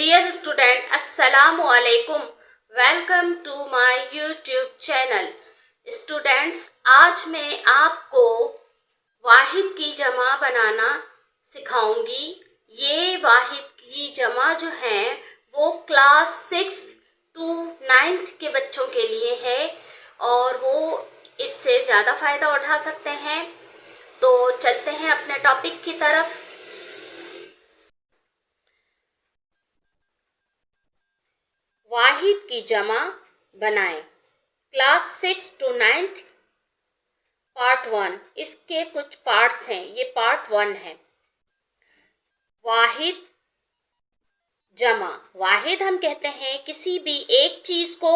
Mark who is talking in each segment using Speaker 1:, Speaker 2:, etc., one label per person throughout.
Speaker 1: Dear student, Assalamu alaikum. Welcome to my YouTube channel. Students, आज मैं आपको वाहिद की जमा बनाना सिखाऊंगी। ये वाहिद की जमा जो है वो क्लास 6 to 9th के बच्चों के लिए है और वो इससे ज़्यादा फ़ायदा उठा सकते हैं। तो चलते हैं अपने टॉपिक की तरफ। वाहिद की जमा बनाएं। Class 6 to 9th part 1। इसके कुछ पार्ट्स हैं, ये पार्ट 1 है। वाहिद जमा। वाहिद हम कहते हैं किसी भी एक चीज को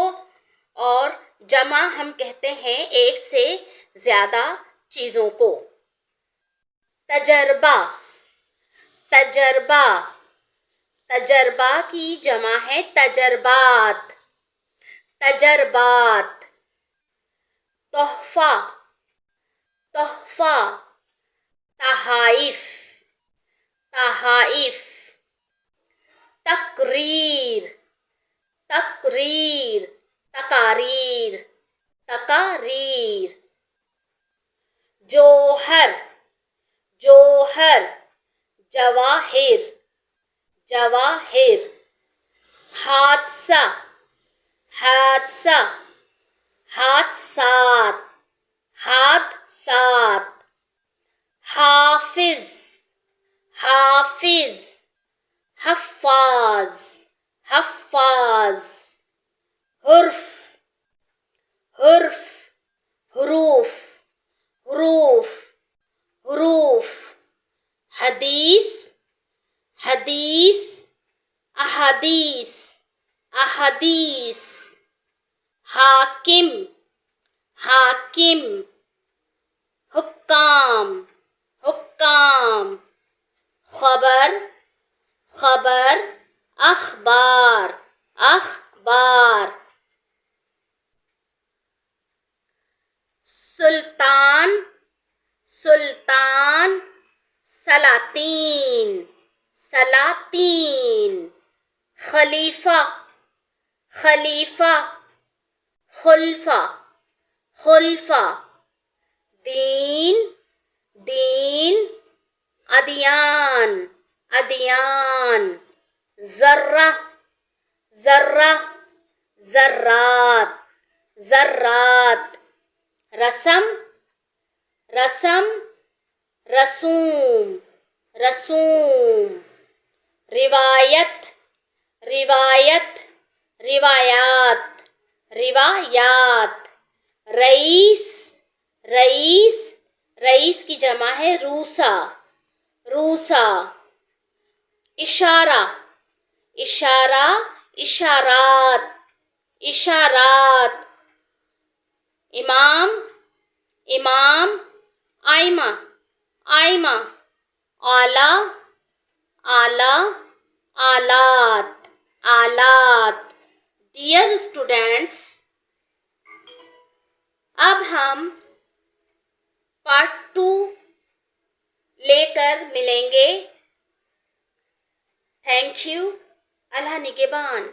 Speaker 1: और जमा हम कहते हैं एक से ज्यादा चीजों को। तजर्बा। तजर्बा। तजर्बा की जमा है तजर्बात। तजर्बात। तोहफा। तोहफा। तहाइफ। तहाइफ। तकरीर। तकरीर। तकारीर। तकारीर। जोहर। जोहर। जवाहिर। जवाहिर। हादसा। हादसा। हादसात। हादसात। हाफिज। हाफिज। हफ्फाज। हफ्फाज। हुर्फ। हुर्फ। हुरूफ। हुरूफ। हुरूफ। हदीस। हदीस। अहदीस। अहदीस। हाकिम। हाकिम। हुक्काम। हुक्काम। खबर। खबर। अखबार। अखबार। सुल्तान। सुल्तान। सलातीन। सलातीन। खलीफा। खलीफा। खुल्फा। खुल्फा। दीन। दीन। अदियान। अदियान। जर्रा। जर्रा। जर्रात। जर्रात। रसम। रसम। रसूम। रसूम। रिवायत। रिवायत। रिवायात। रिवायात। रईस। रईस। रईस की जमा है रूसा। रूसा। इशारा। इशारा। इशारात। इशारात। इमाम। इमाम। आइमा। आइमा। आला। आला। आलात। आलात। डियर स्टूडेंट्स, अब हम पार्ट 2 लेकर मिलेंगे। Thank you. अल्लाह निगहबान।